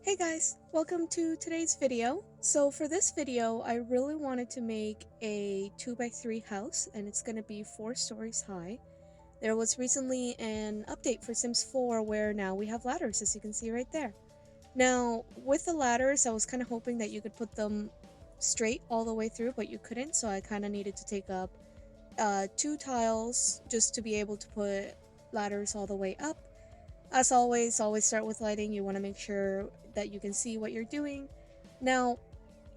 Hey guys, welcome to today's video. So for this video, I really wanted to make a 2x3 house and it's going to be 4 stories high. There was recently an update for Sims 4 where now we have ladders, as you can see right there. Now, with the ladders, I was kind of hoping that you could put them straight all the way through, but you couldn't, so I kind of needed to take up 2 tiles just to be able to put ladders all the way up. As always start with lighting. You want to make sure that you can see what you're doing. Now,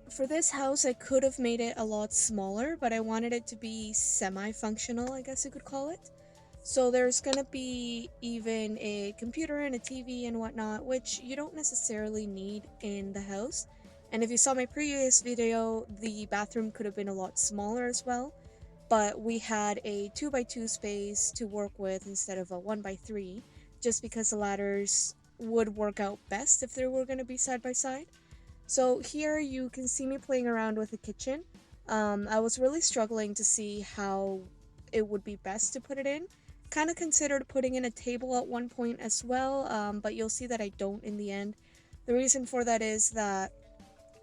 for this house, I could have made it a lot smaller, but I wanted it to be semi-functional, I guess you could call it. So there's gonna be even a computer and a TV and whatnot, which you don't necessarily need in the house. And if you saw my previous video, the bathroom could have been a lot smaller as well, but we had a 2x2 space to work with instead of a 1x3, just because the ladders would work out best if they were going to be side by side. So here you can see me playing around with the kitchen. I was really struggling to see how it would be best to put it in. Kind of considered putting in a table at one point as well, but you'll see that I don't in the end. The reason for that is that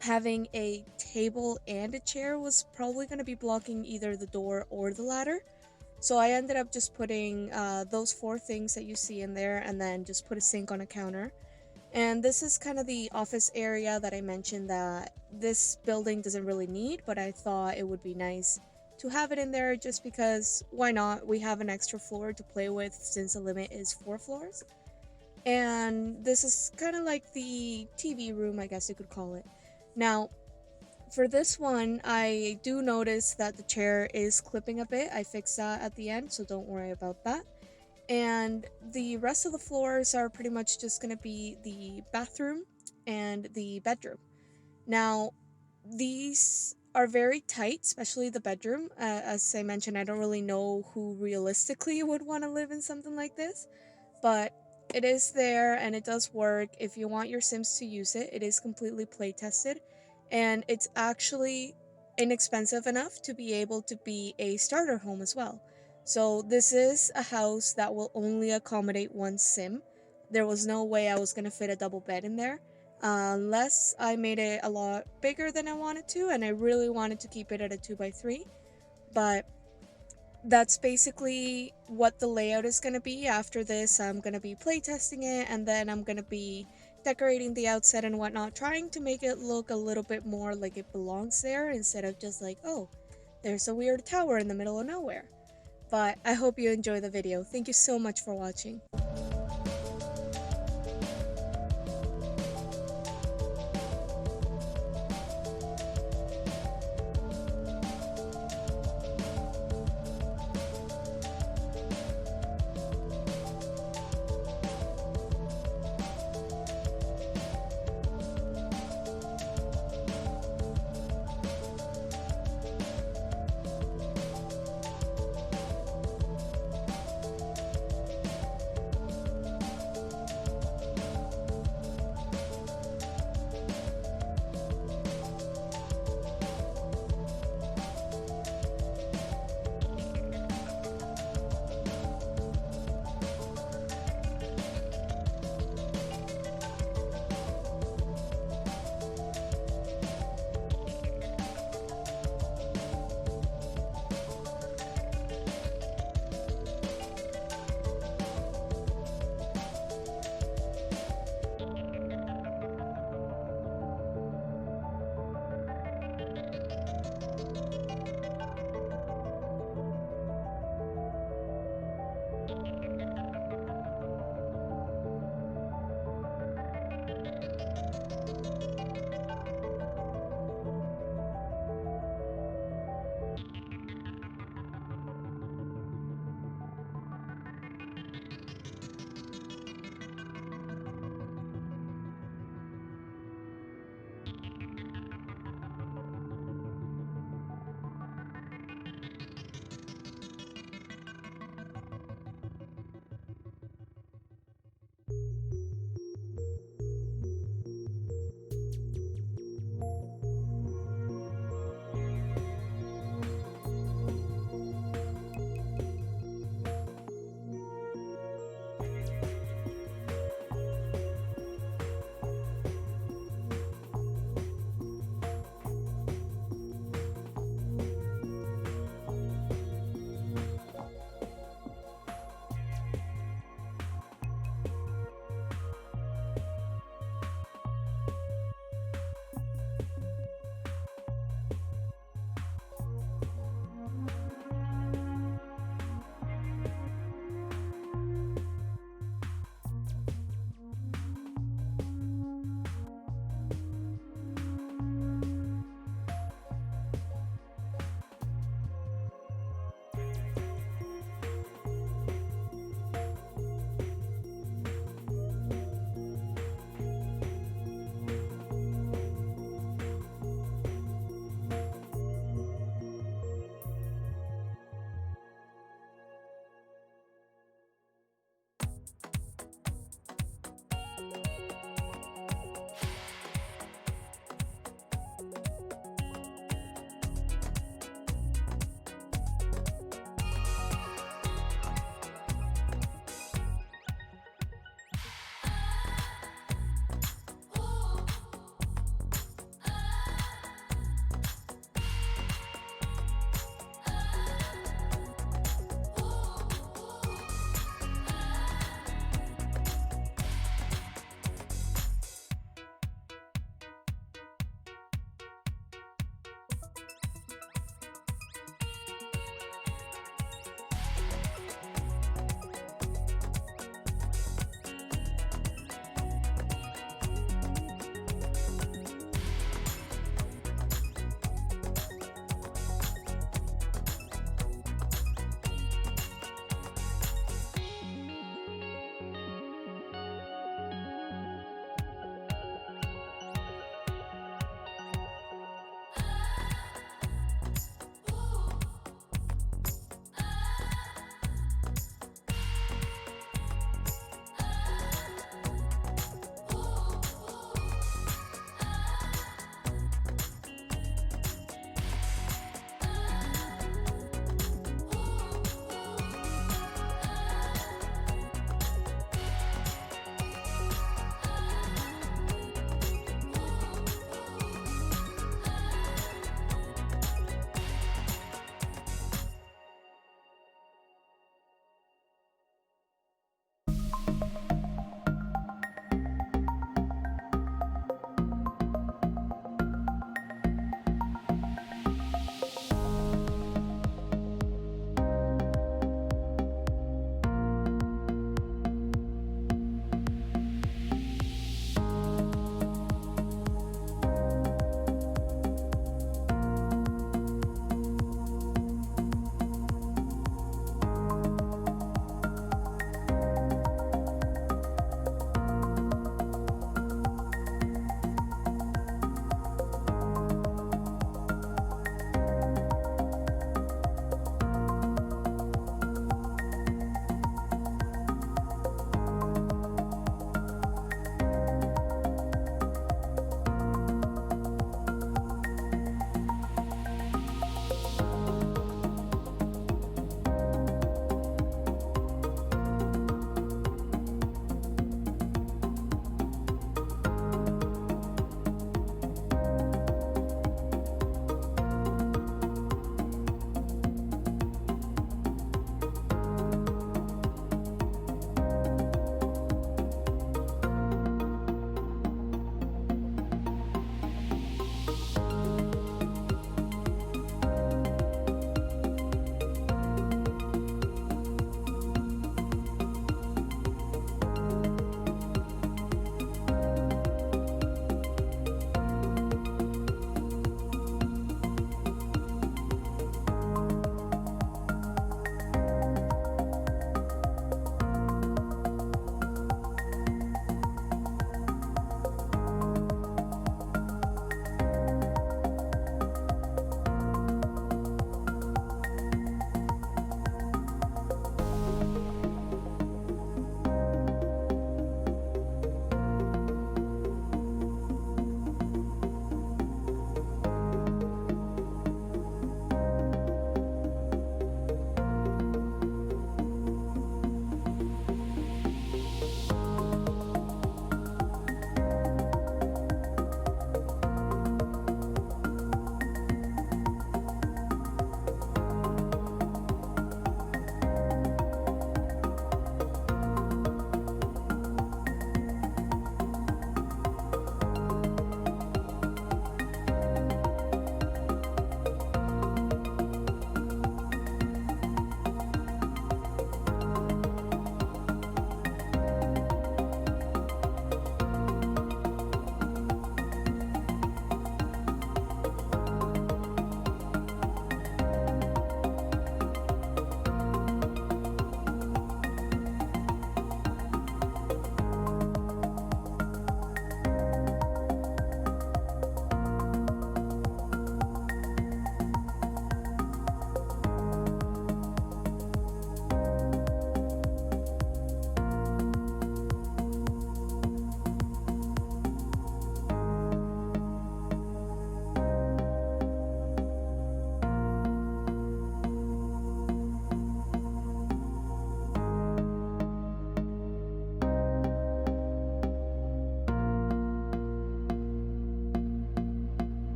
having a table and a chair was probably going to be blocking either the door or the ladder. So I ended up just putting those 4 things that you see in there and then just put a sink on a counter. And this is kind of the office area that I mentioned that this building doesn't really need, but I thought it would be nice to have it in there just because why not? We have an extra floor to play with since the limit is 4 floors. And this is kind of like the TV room, I guess you could call it. Now, for this one, I do notice that the chair is clipping a bit. I fixed that at the end, so don't worry about that. And the rest of the floors are pretty much just going to be the bathroom and the bedroom. Now, these are very tight, especially the bedroom. As I mentioned, I don't really know who realistically would want to live in something like this, but it is there and it does work. If you want your Sims to use it, it is completely play tested, and it's actually inexpensive enough to be able to be a starter home as well. So this is a house that will only accommodate one Sim. There was no way I was going to fit a double bed in there unless I made it a lot bigger than I wanted to, and I really wanted to keep it at a 2x3. But that's basically what the layout is going to be. After this, I'm going to be playtesting it, and then I'm going to be decorating the outside and whatnot, trying to make it look a little bit more like it belongs there instead of just like, oh, there's a weird tower in the middle of nowhere. But I hope you enjoy the video. Thank you so much for watching.